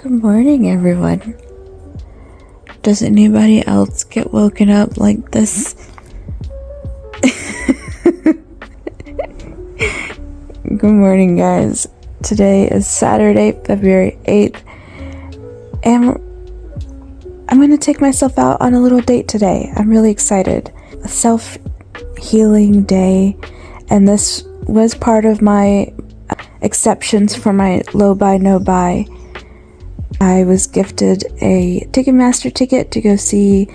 Good morning, everyone. Does anybody else get woken up like this? Good morning, guys. Today is Saturday, February 8th, and I'm going to take myself out on a little date today. I'm really excited. A self-healing day, and this was part of my exceptions for my low buy, no buy. I was gifted a Ticketmaster ticket to go see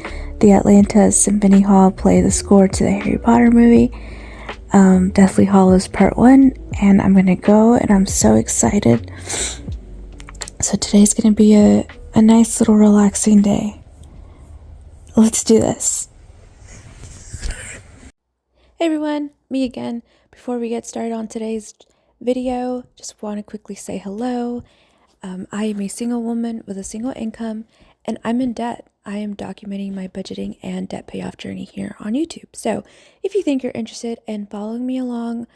the Atlanta Symphony Hall play the score to the Harry Potter movie, Deathly Hallows Part 1, and I'm gonna go, and I'm so excited. So today's gonna be a nice little relaxing day. Let's do this. Hey everyone, me again. Before we get started on today's video, just want to quickly say hello. I am a single woman with a single income, and I'm in debt. I am documenting my budgeting and debt payoff journey here on YouTube. So if you think you're interested in following me along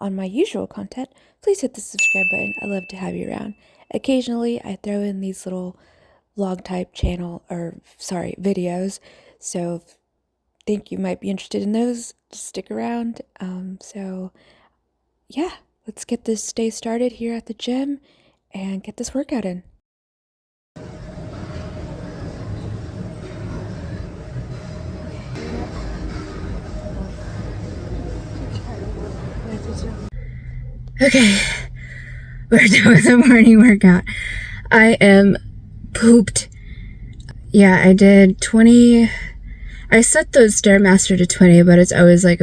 on my usual content, please hit the subscribe button. I love to have you around. Occasionally, I throw in these little vlog type videos. So if you think you might be interested in those, just stick around. Yeah, let's get this day started here at the gym and get this workout in. Okay, we're done with the morning workout. I am pooped. Yeah, I did 20. I set the Stairmaster to 20, but it's always like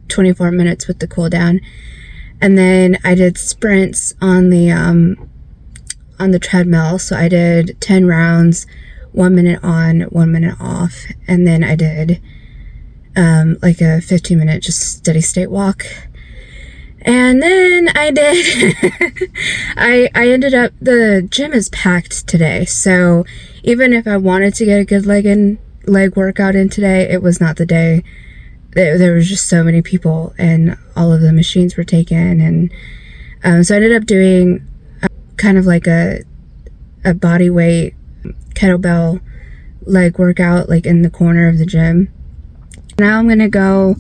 24 minutes with the cool down. And then I did sprints on the treadmill. So I did 10 rounds, 1 minute on, 1 minute off. And then I did like a 15-minute just steady state walk. And then I did, I ended up, the gym is packed today. So even if I wanted to get a good leg workout in today, it was not the day. There was just so many people, and all of the machines were taken. And so I ended up doing kind of like a body weight kettlebell leg workout, like in the corner of the gym. Now I'm going to go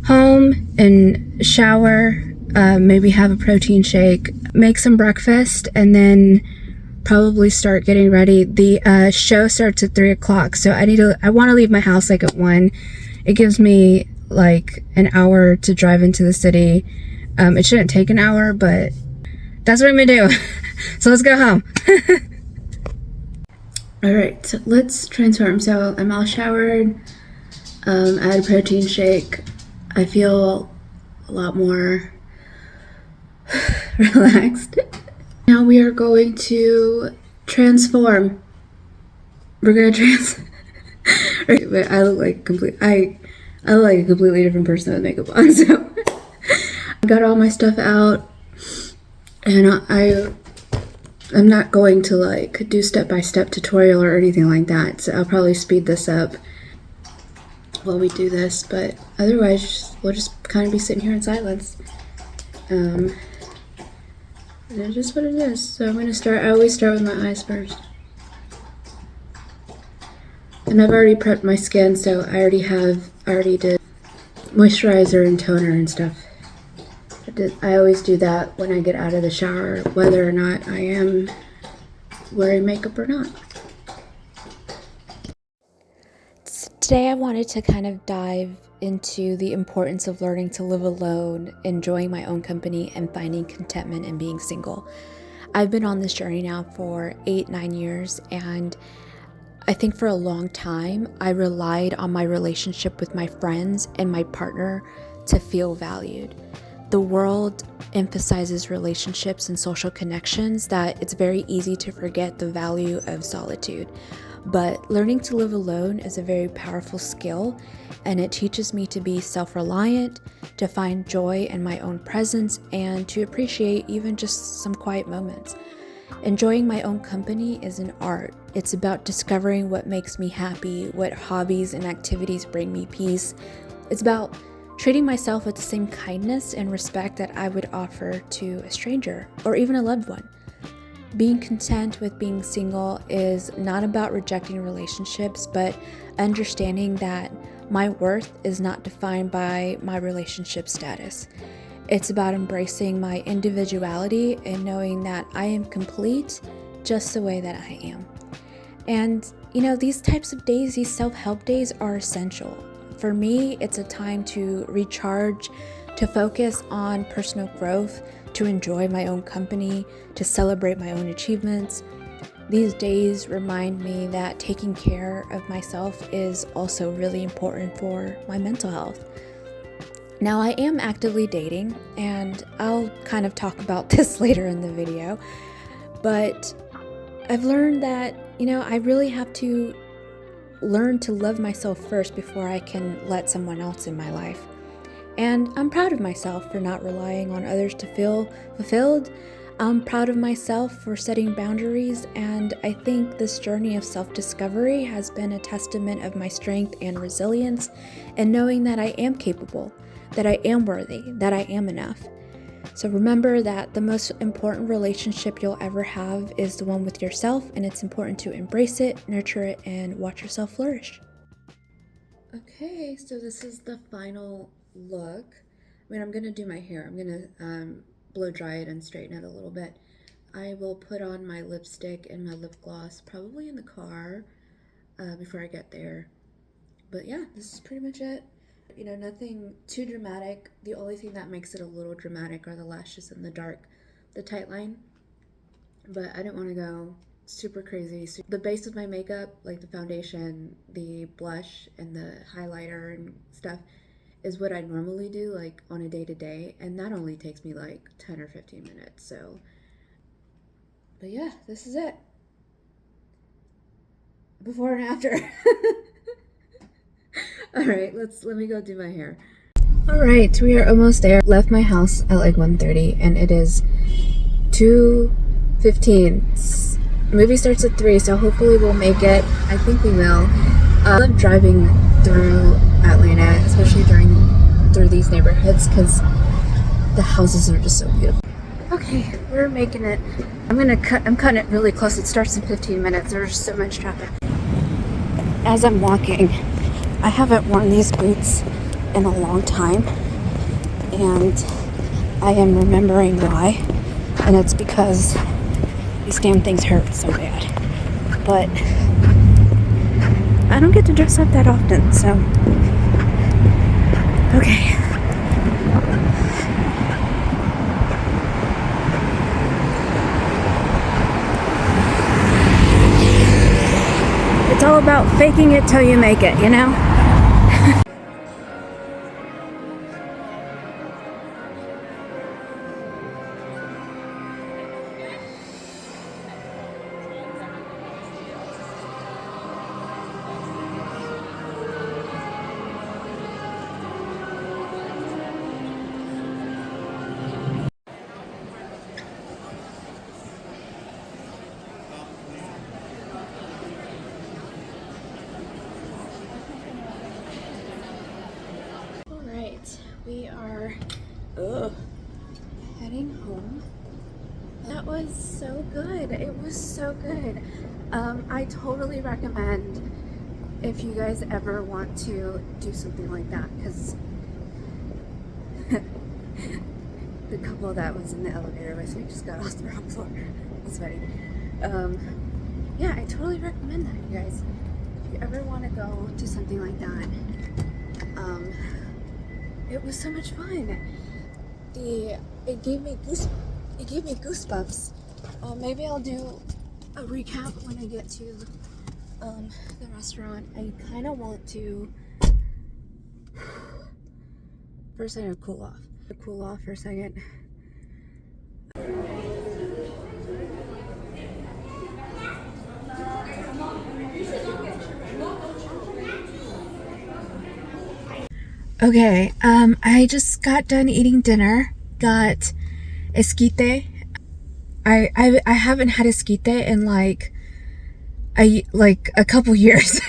home and shower, maybe have a protein shake, make some breakfast, and then probably start getting ready. The show starts at 3 o'clock, so I want to leave my house like at 1. It gives me like an hour to drive into the city. It shouldn't take an hour, but that's what I'm gonna do. So let's go home. All right, so let's transform. So I'm all showered. I had a protein shake. I feel a lot more relaxed. Now we are going to transform. We're gonna but I look like I look like a completely different person with makeup on. So I got all my stuff out, and I'm not going to like do step-by-step tutorial or anything like that. So I'll probably speed this up while we do this, but otherwise we'll just kind of be sitting here in silence. And it's just what it is. So I'm gonna start. I always start with my eyes first. And I've already prepped my skin, so I already did moisturizer and toner and stuff. I always do that when I get out of the shower, whether or not I am wearing makeup or not. Today I wanted to kind of dive into the importance of learning to live alone, enjoying my own company, and finding contentment in being single. I've been on this journey now for 8-9 years, and I think for a long time, I relied on my relationship with my friends and my partner to feel valued. The world emphasizes relationships and social connections that it's very easy to forget the value of solitude. But learning to live alone is a very powerful skill, and it teaches me to be self-reliant, to find joy in my own presence, and to appreciate even just some quiet moments. Enjoying my own company is an art. It's about discovering what makes me happy, what hobbies and activities bring me peace. It's about treating myself with the same kindness and respect that I would offer to a stranger or even a loved one. Being content with being single is not about rejecting relationships, but understanding that my worth is not defined by my relationship status. It's about embracing my individuality and knowing that I am complete just the way that I am. And, these types of days, these self-help days are essential. For me, it's a time to recharge, to focus on personal growth, to enjoy my own company, to celebrate my own achievements. These days remind me that taking care of myself is also really important for my mental health. Now, I am actively dating, and I'll kind of talk about this later in the video, but I've learned that, I really have to learn to love myself first before I can let someone else in my life. And I'm proud of myself for not relying on others to feel fulfilled. I'm proud of myself for setting boundaries, and I think this journey of self-discovery has been a testament of my strength and resilience, and knowing that I am capable, that I am worthy, that I am enough. So remember that the most important relationship you'll ever have is the one with yourself, and it's important to embrace it, nurture it, and watch yourself flourish. Okay, so this is the final look. I'm gonna do my hair. I'm gonna blow dry it and straighten it a little bit. I will put on my lipstick and my lip gloss probably in the car before I get there. But yeah, this is pretty much it. Nothing too dramatic. The only thing that makes it a little dramatic are the lashes in the dark, the tight line. But I didn't want to go super crazy. So the base of my makeup, like the foundation, the blush, and the highlighter and stuff, is what I normally do, like on a day-to-day, and that only takes me like 10 or 15 minutes. So, but yeah, this is it. Before and after. All right, let me go do my hair. All right, we are almost there. Left my house at like 1:30, and it is 2:15. Movie starts at 3, so hopefully we'll make it. I think we will. I love driving through Atlanta, especially through these neighborhoods, because the houses are just so beautiful. Okay, we're making it. I'm cutting it really close. It starts in 15 minutes. There's so much traffic. As I'm walking, I haven't worn these boots in a long time, and I am remembering why, and it's because these damn things hurt so bad. But I don't get to dress up that often, so okay. It's all about faking it till you make it, We are heading home. That was so good. It was so good. I totally recommend if you guys ever want to do something like that, because the couple that was in the elevator with me just got off the wrong floor. It's funny. Yeah, I totally recommend that, you guys. If you ever want to go to something like that, it was so much fun. It gave me goosebumps. Maybe I'll do a recap when I get to the restaurant. I kind of want to. First, I gotta cool off. Cool off for a second. Okay, I just got done eating dinner. Got esquite. I haven't had esquite in like a couple years.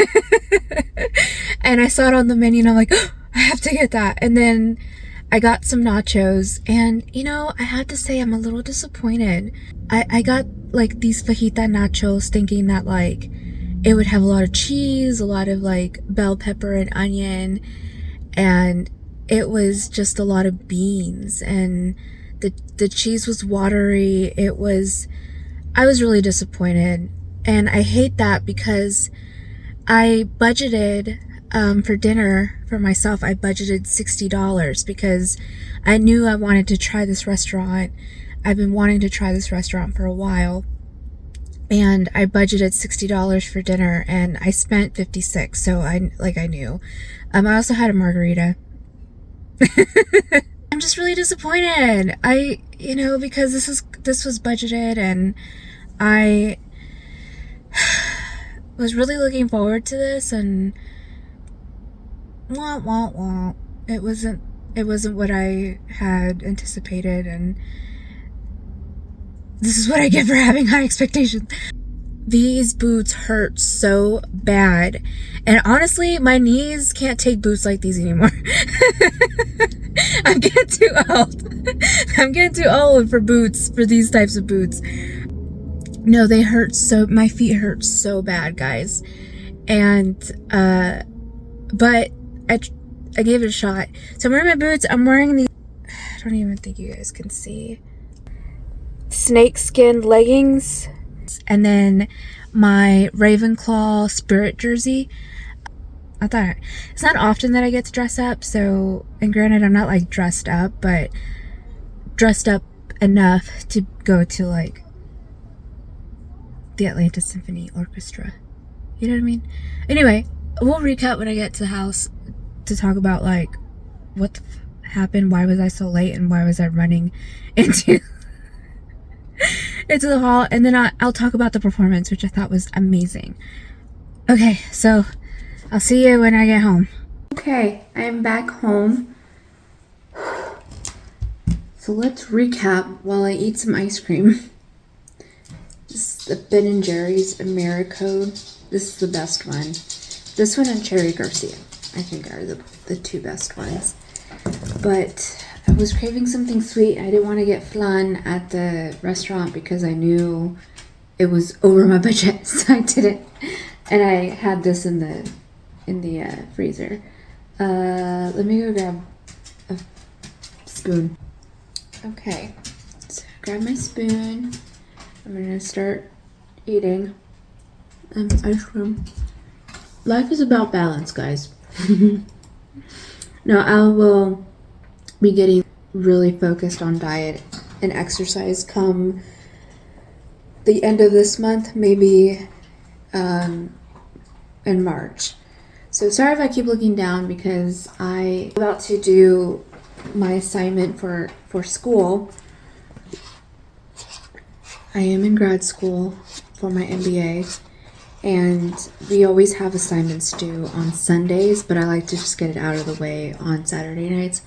And I saw it on the menu and I'm like, oh, I have to get that. And then I got some nachos, and I have to say I'm a little disappointed. I got like these fajita nachos thinking that like it would have a lot of cheese, a lot of like bell pepper and onion, and it was just a lot of beans, and the cheese was watery. I was really disappointed, and I hate that because I budgeted for dinner for myself. I budgeted $60 because I knew I wanted to try this restaurant. I've been wanting to try this restaurant for a while, and I budgeted $60 for dinner, and I spent 56. So I knew. I also had a margarita. I'm just really disappointed. Because this was budgeted, and I was really looking forward to this, and wah, wah, wah. It wasn't what I had anticipated, and this is what I get for having high expectations. These boots hurt so bad, and honestly, my knees can't take boots like these anymore. I'm getting too old. I'm getting too old for these types of boots. No, my feet hurt so bad, guys. And, but I gave it a shot. So I'm wearing my boots. I'm wearing these, I don't even think you guys can see, snakeskin leggings. And then my Ravenclaw Spirit jersey. I thought it's not often that I get to dress up, so, and granted I'm not like dressed up, but dressed up enough to go to like the Atlanta Symphony Orchestra. You know what I mean? Anyway, we'll recap when I get to the house to talk about like what happened, why was I so late, and why was I running into the hall, and then I'll talk about the performance, which I thought was amazing. Okay, so I'll see you when I get home. Okay, I am back home. So let's recap while I eat some ice cream. This is the Ben & Jerry's Americode. This is the best one. This one and Cherry Garcia, I think, are the two best ones. But I was craving something sweet. I didn't want to get flan at the restaurant because I knew it was over my budget, so I didn't. And I had this in the freezer. Let me go grab a spoon. Okay, so grab my spoon. I'm gonna start eating ice cream. Life is about balance, guys. Now I will be getting really focused on diet and exercise come the end of this month, maybe in March. So sorry if I keep looking down because I'm about to do my assignment for school. I am in grad school for my MBA, and we always have assignments due on Sundays, but I like to just get it out of the way on Saturday nights.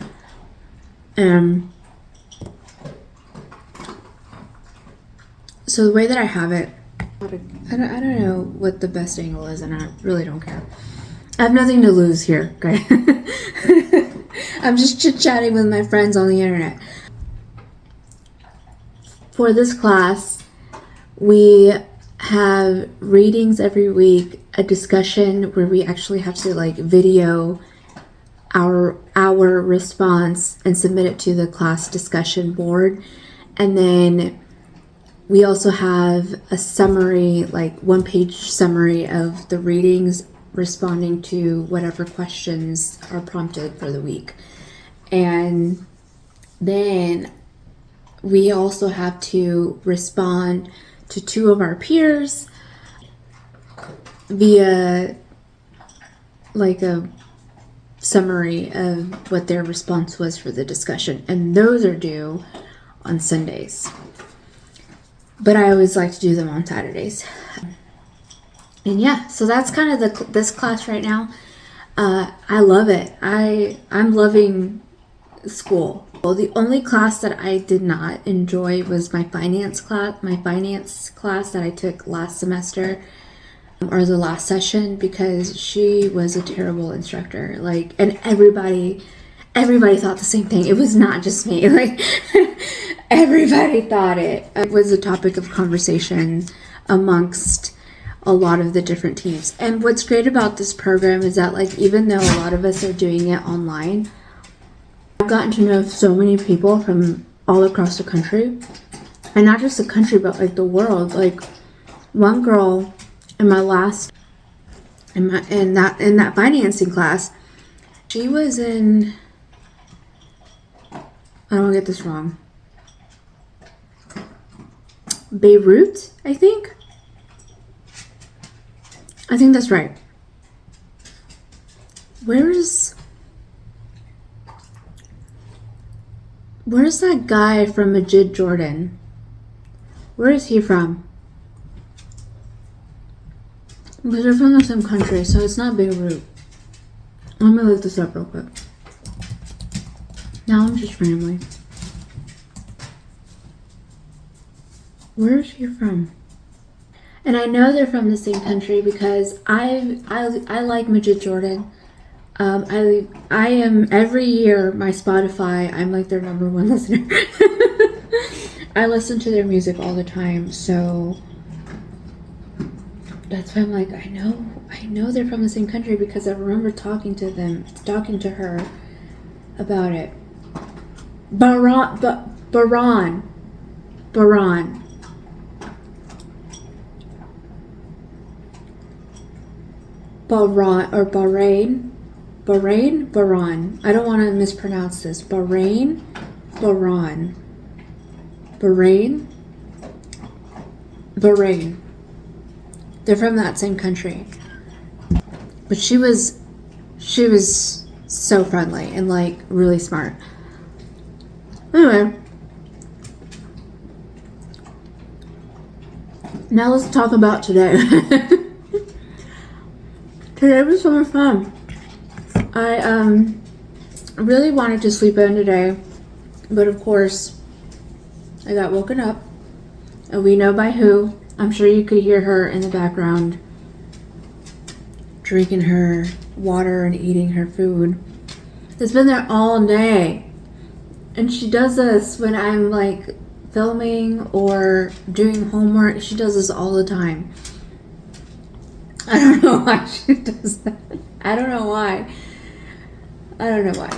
So the way that I have it, I don't know what the best angle is, and I really don't care. I have nothing to lose here, okay? I'm just chit-chatting with my friends on the internet. For this class, we have readings every week, a discussion where we actually have to like video our response and submit it to the class discussion board. And then we also have a summary, like 1-page summary of the readings, responding to whatever questions are prompted for the week. And then we also have to respond to 2 of our peers via like a summary of what their response was for the discussion. And those are due on Sundays. But I always like to do them on Saturdays. And yeah, so that's kind of this class right now. I love it. I'm loving school. Well, the only class that I did not enjoy was my finance class that I took last semester, or the last session, because she was a terrible instructor. Like, and everybody everybody thought the same thing. It was not just me. Like, everybody thought it. It was a topic of conversation amongst a lot of the different teams. And what's great about this program is that, like, even though a lot of us are doing it online, I've gotten to know so many people from all across the country. And not just the country, but like the world. Like, one girl in my last in that financing class, she was in, I don't want to get this wrong, Beirut, I think that's right. Where's that guy from Majid, Jordan? Where is he from? Because they're from the same country, so it's not Beirut. Let me look this up real quick. Now I'm just rambling. Where is he from? And I know they're from the same country because I like Majid Jordan. I am, every year, my Spotify, I'm like their #1 listener. I listen to their music all the time, so that's why I'm like, I know they're from the same country because I remember talking to her about it. Bahrain. I don't want to mispronounce this. Bahrain. They're from that same country. But she was so friendly and like really smart. Anyway, now let's talk about today. Today was so much fun. I really wanted to sleep in today, but of course I got woken up, and we know by who. I'm sure you could hear her in the background drinking her water and eating her food. It's been there all day, and she does this when I'm like filming or doing homework. She does this all the time. I don't know why she does that. I don't know why.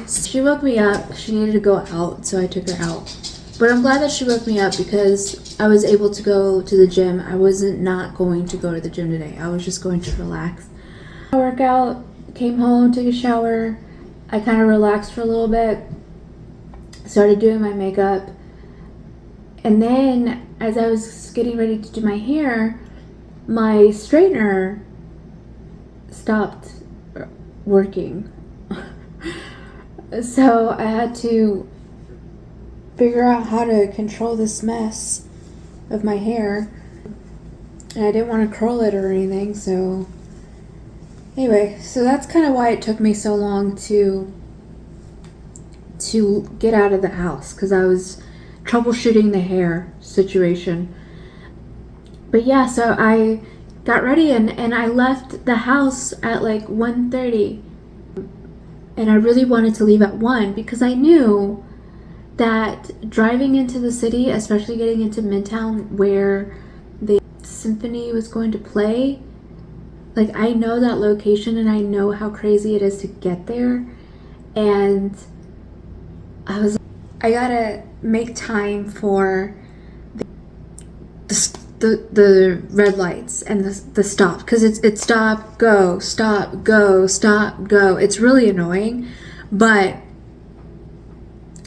She woke me up. She needed to go out, so I took her out. But I'm glad that she woke me up because I was able to go to the gym. I wasn't not going to go to the gym today. I was just going to relax. I worked out, came home, took a shower. I kind of relaxed for a little bit. Started doing my makeup. And then as I was getting ready to do my hair, my straightener stopped working. So I had to figure out how to control this mess of my hair. And I didn't want to curl it or anything, so anyway, so that's kind of why it took me so long to get out of the house, because I was troubleshooting the hair situation. But yeah, so I got ready and I left the house at like 1:30, and I really wanted to leave at 1 because I knew that driving into the city, especially getting into Midtown where the Symphony was going to play, like, I know that location and I know how crazy it is to get there, and I gotta make time for the red lights and the stop, because it's stop, go, stop, go, stop, go. It's really annoying, but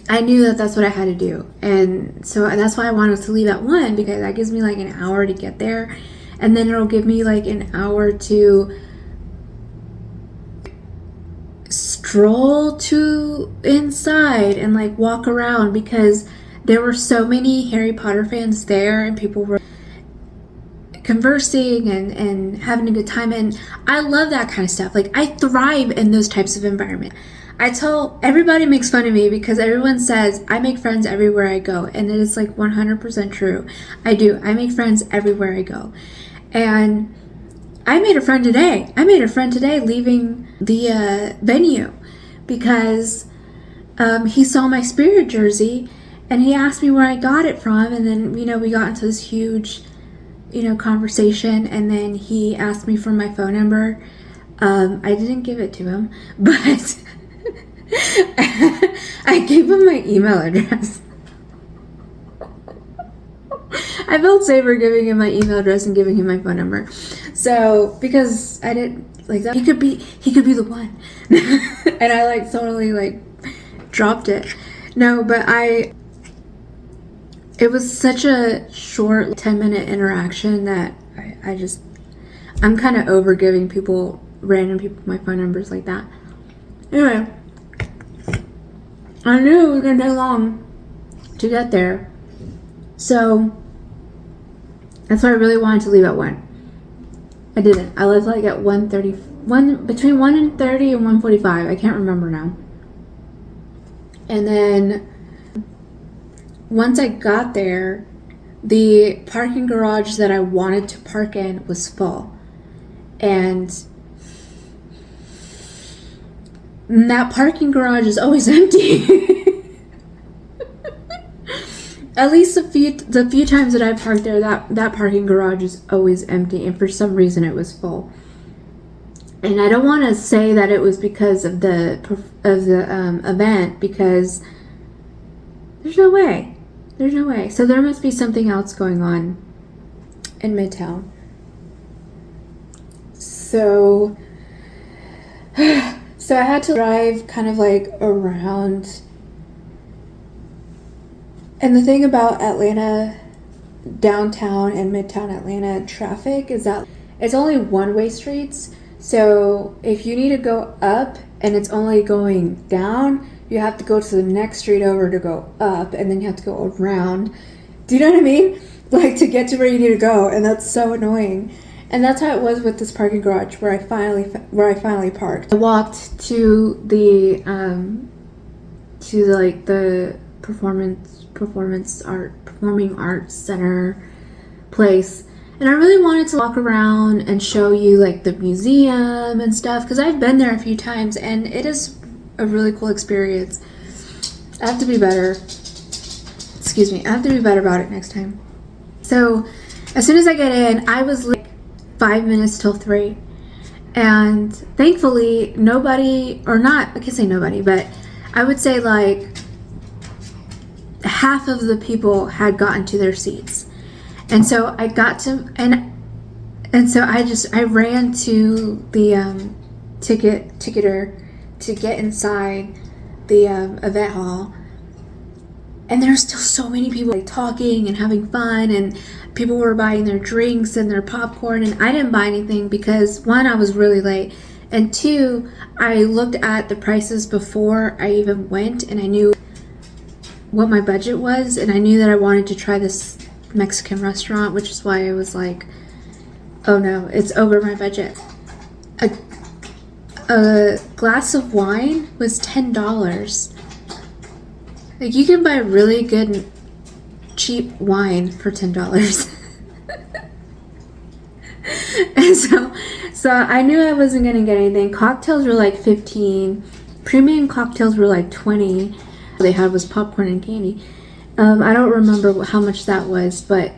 I knew that that's what I had to do, and so that's why I wanted to leave at 1, because that gives me like an hour to get there, and then it'll give me like an hour to stroll to inside and like walk around, because there were so many Harry Potter fans there and people were conversing and having a good time, and I love that kind of stuff. Like, I thrive in those types of environment. I tell everybody, makes fun of me because everyone says I make friends everywhere I go, and it is like 100% true. I do. I make friends everywhere I go. And I made a friend today. Leaving the venue, because he saw my Spirit jersey and he asked me where I got it from. And then, we got into this huge, conversation. And then he asked me for my phone number. I didn't give it to him, but I gave him my email address. I felt safer giving him my email address and giving him my phone number. So, because I didn't like that, he could be the one. And I totally dropped it. No, but it was such a short 10-minute interaction that I'm kind of over giving random people my phone numbers like that. Anyway, I knew it was going to take long to get there. So, that's why I really wanted to leave at 1. I didn't. I left at 1:30, between 1:30 and 1:45. I can't remember now. And then once I got there, the parking garage that I wanted to park in was full. And that parking garage is always empty. At least the few times that I parked there, that parking garage is always empty, and for some reason it was full. And I don't want to say that it was because of the event, because there's no way. So there must be something else going on in Midtown. So I had to drive kind of around. And the thing about Atlanta, downtown and Midtown Atlanta traffic is that it's only one-way streets. So if you need to go up and it's only going down, you have to go to the next street over to go up, and then you have to go around. Do you know what I mean? To get to where you need to go, and that's so annoying. And that's how it was with this parking garage where I finally parked. I walked to the performing arts center place, and I really wanted to walk around and show you the museum and stuff, because I've been there a few times and it is a really cool experience. I have to be better about it next time. So as soon as I get in, I was 5 minutes till 3, and thankfully I can't say nobody, but I would say half of the people had gotten to their seats. And so I got to, and so I ran to the ticketer to get inside the event hall. And there's still so many people talking and having fun, and people were buying their drinks and their popcorn, and I didn't buy anything because 1, I was really late, and 2, I looked at the prices before I even went, and I knew what my budget was, and I knew that I wanted to try this Mexican restaurant, which is why I was oh no, it's over my budget. A glass of wine was $10. You can buy really good cheap wine for $10. And so I knew I wasn't gonna get anything. Cocktails were $15. Premium cocktails were $20. They had was popcorn and candy. I don't remember how much that was, but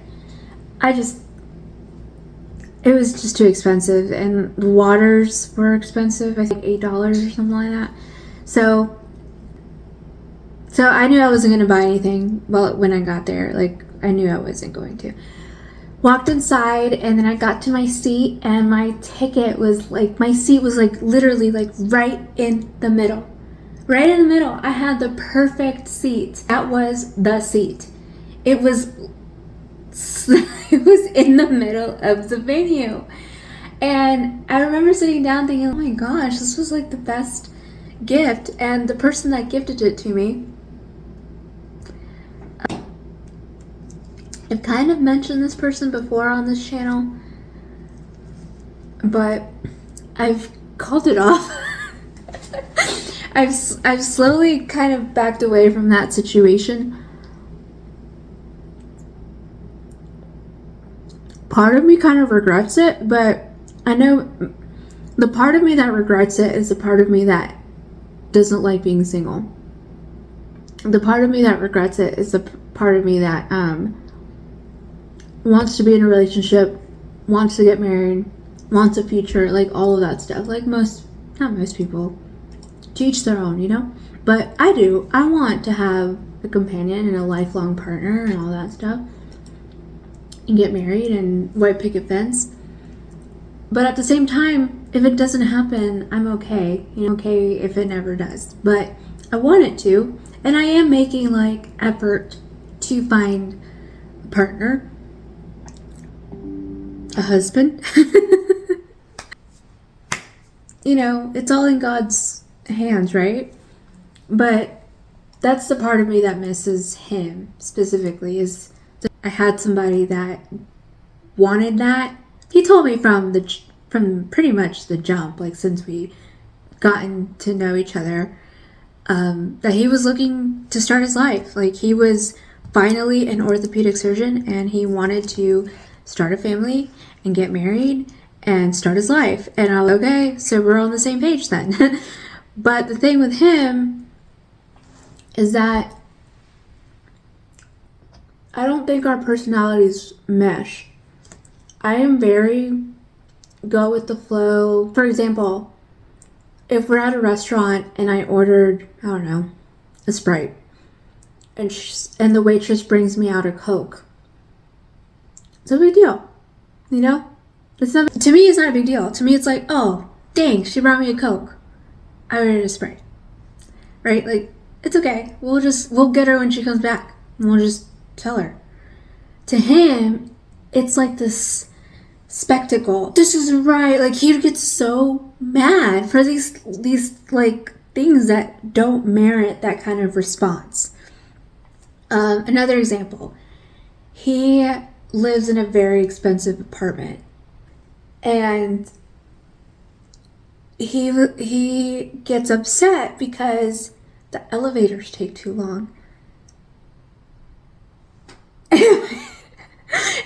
it was just too expensive, and the waters were expensive. I think $8 or something like that. So I knew I wasn't going to buy anything when I got there. I knew I wasn't going to. Walked inside, and then I got to my seat, and my ticket was my seat was literally right in the middle. Right in the middle. I had the perfect seat. That was the seat. It was in the middle of the venue. And I remember sitting down thinking, oh my gosh, this was the best gift. And the person that gifted it to me, I've kind of mentioned this person before on this channel, but I've called it off. I've slowly kind of backed away from that situation. Part of me kind of regrets it, but I know the part of me that regrets it is the part of me that doesn't like being single. the part of me that regrets it is the part of me that wants to be in a relationship, wants to get married, wants a future, like all of that stuff. Like not most people, to each their own, you know? But I do. I want to have a companion and a lifelong partner and all that stuff. And get married and white picket fence. But at the same time, if it doesn't happen, I'm okay. You know, okay if it never does. But I want it to. And I am making like effort to find a partner. A husband. You know, it's all in God's hands, right? But that's the part of me that misses him specifically, is I had somebody that wanted that. He told me from pretty much the jump, like since we gotten to know each other, that he was looking to start his life. Like he was finally an orthopedic surgeon and he wanted to start a family and get married and start his life. And I was like, okay, so we're on the same page then. But the thing with him is that I don't think our personalities mesh. I am very go with the flow. For example, if we're at a restaurant and I ordered, I don't know, a Sprite, and the waitress brings me out a Coke, it's a big deal, you know? To me, it's not a big deal. To me, it's like, oh, dang, she brought me a Coke. I ordered a Sprite, right? Like, it's okay. We'll get her when she comes back, and we'll just tell her. To him, it's like this spectacle. This isn't right. Like, he gets so mad for these like things that don't merit that kind of response. Another example, he lives in a very expensive apartment, and he gets upset because the elevators take too long.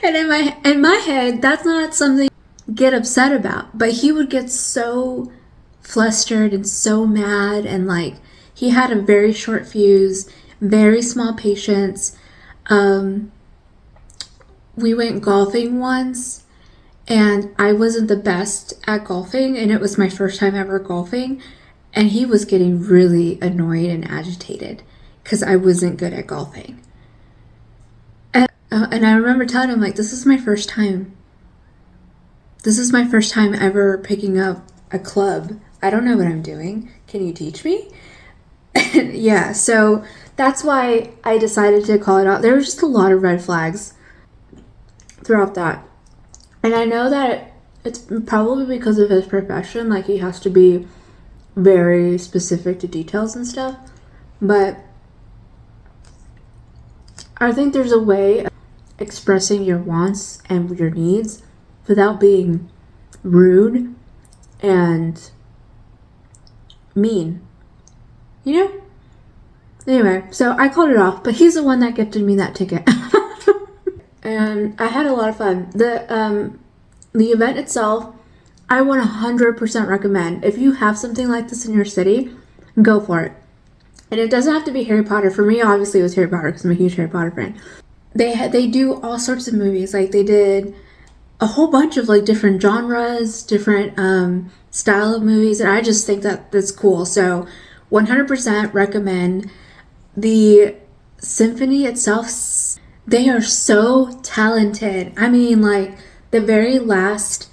And in my head, that's not something to get upset about. But he would get so flustered and so mad, and like he had a very short fuse, very small patience. We went golfing once, and I wasn't the best at golfing, and it was my first time ever golfing, and he was getting really annoyed and agitated because I wasn't good at golfing. And I remember telling him, like, this is my first time. This is my first time ever picking up a club. I don't know what I'm doing. Can you teach me? Yeah, so that's why I decided to call it out. There were just a lot of red flags throughout that. And I know that it's probably because of his profession. Like, he has to be very specific to details and stuff. But I think there's a way of expressing your wants and your needs without being rude and mean, you know? Anyway, so I called it off, but he's the one that gifted me that ticket. And I had a lot of fun. The event itself, I 100% recommend. If you have something like this in your city, go for it. And it doesn't have to be Harry Potter. For me, obviously, it was Harry Potter because I'm a huge Harry Potter fan. They do all sorts of movies. Like, they did a whole bunch of like different genres, different style of movies, and I just think that that's cool. So 100% recommend. The symphony itself, they are so talented. I mean, like, the very last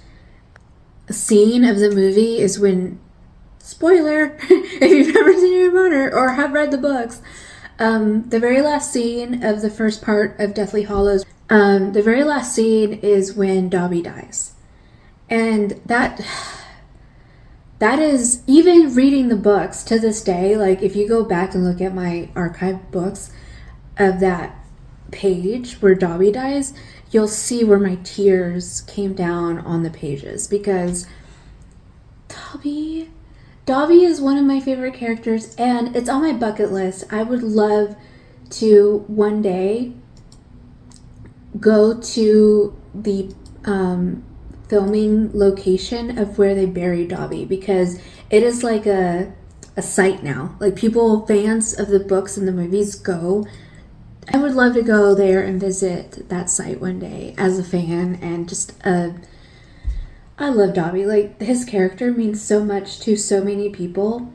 scene of the movie is when, spoiler, if you've never seen Harry Potter or have read the books, the very last scene of the first part of Deathly Hallows, the very last scene is when Dobby dies. And that is, even reading the books to this day, like, if you go back and look at my archived books of that page where Dobby dies, you'll see where my tears came down on the pages, because Dobby is one of my favorite characters, and it's on my bucket list. I would love to one day go to the filming location of where they buried Dobby, because it is like a a site now. Like, people, fans of the books and the movies go. I would love to go there and visit that site one day as a fan, and just I love Dobby. Like, his character means so much to so many people.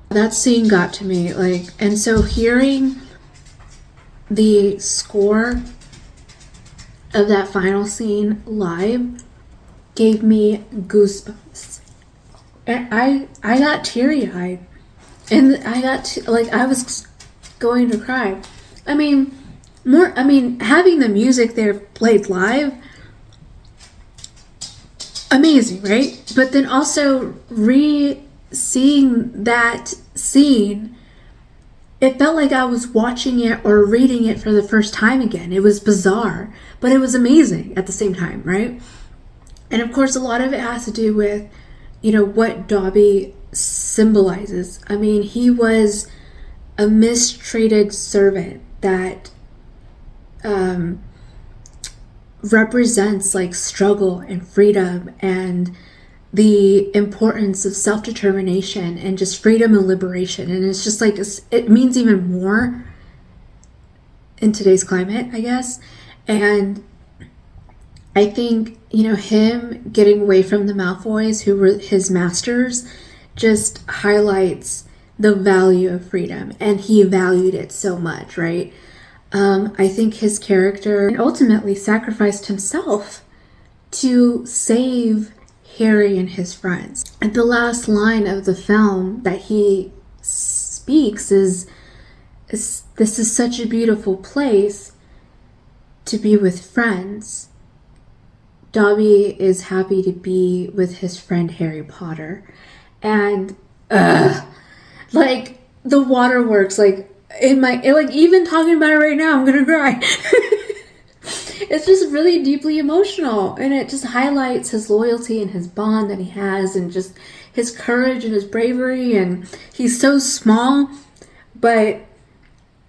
That scene got to me, like, and so hearing the score of that final scene live gave me goosebumps, and I got teary-eyed, and I got like, I was going to cry. I mean, having the music there played live, amazing, right? But then also seeing that scene, it felt like I was watching it or reading it for the first time again. It was bizarre, but it was amazing at the same time, right? And of course, a lot of it has to do with, what Dobby symbolizes. I mean, he was a mistreated servant that represents like struggle and freedom and the importance of self-determination and just freedom and liberation. And it's just like, it means even more in today's climate, I guess. And I think, him getting away from the Malfoys, who were his masters, just highlights the value of freedom. And he valued it so much, right? I think his character ultimately sacrificed himself to save Harry and his friends. And the last line of the film that he speaks is this is such a beautiful place to be with friends. Dobby is happy to be with his friend Harry Potter. And like, the waterworks, like, even talking about it right now, I'm gonna cry. It's just really deeply emotional, and it just highlights his loyalty and his bond that he has, and just his courage and his bravery. And he's so small, but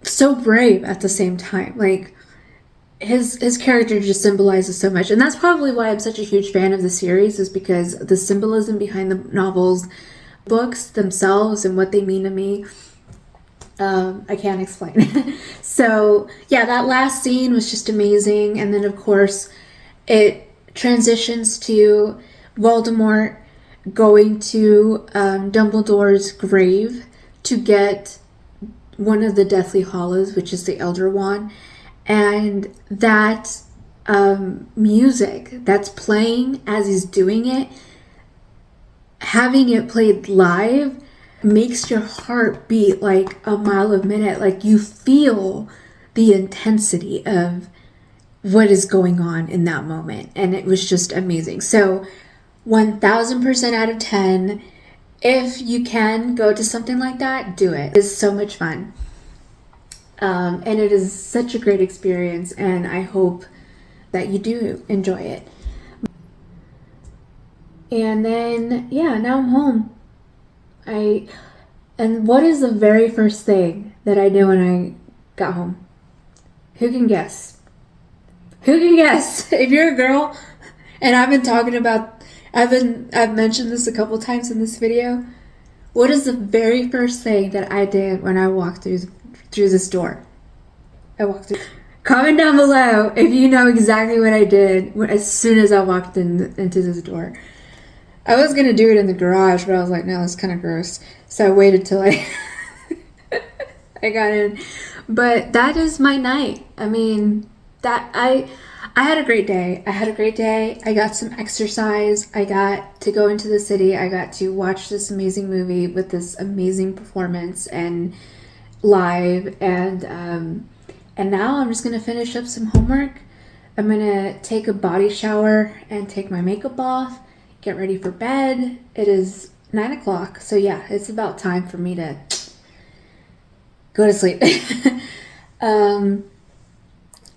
so brave at the same time. Like, his character just symbolizes so much, and that's probably why I'm such a huge fan of the series, is because the symbolism behind the novels, books themselves, and what they mean to me. I can't explain. So yeah, that last scene was just amazing. And then of course it transitions to Voldemort going to Dumbledore's grave to get one of the Deathly Hallows, which is the Elder Wand. And that music that's playing as he's doing it, having it played live, makes your heart beat like a mile a minute. Like, you feel the intensity of what is going on in that moment. And it was just amazing. So 1000% out of 10, if you can go to something like that, do it. It's so much fun. And it is such a great experience, and I hope that you do enjoy it. And then, yeah, now I'm home. And what is the very first thing that I did when I got home? Who can guess? Who can guess? If you're a girl, and I've mentioned this a couple times in this video. What is the very first thing that I did when I walked through this door? Comment down below if you know exactly what I did as soon as I walked into this door. I was going to do it in the garage, but I was like, no, that's kind of gross. So I waited till I got in. But that is my night. I mean, I had a great day. I got some exercise. I got to go into the city. I got to watch this amazing movie with this amazing performance and live. And now I'm just going to finish up some homework. I'm going to take a body shower and take my makeup off. Get ready for bed. It is 9 o'clock, so yeah, it's about time for me to go to sleep. But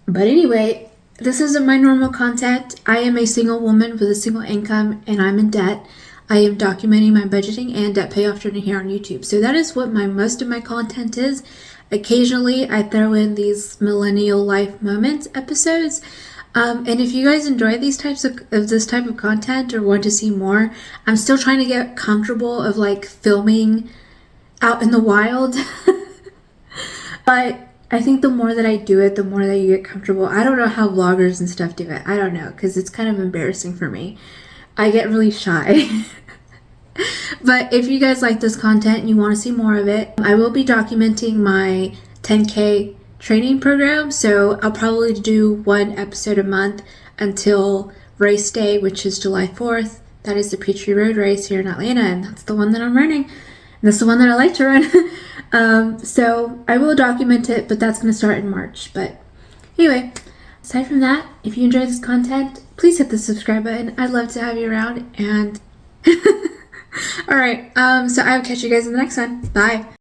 anyway, this isn't my normal content. I am a single woman with a single income, and I'm in debt. I am documenting my budgeting and debt payoff journey here on YouTube. So that is what most of my content is. Occasionally, I throw in these Millennial Life Moments episodes. And if you guys enjoy these types of this type of content or want to see more, I'm still trying to get comfortable of like filming out in the wild. But I think the more that I do it, the more that you get comfortable. I don't know how vloggers and stuff do it. I don't know, because it's kind of embarrassing for me. I get really shy. But if you guys like this content and you want to see more of it, I will be documenting my 10K training program. So I'll probably do one episode a month until race day, which is July 4th. That is the Peachtree Road race here in Atlanta, and that's the one that I'm running. And that's the one that I like to run. So I will document it, but that's going to start in March. But anyway, aside from that, if you enjoy this content, please hit the subscribe button. I'd love to have you around. And all right, so I will catch you guys in the next one. Bye.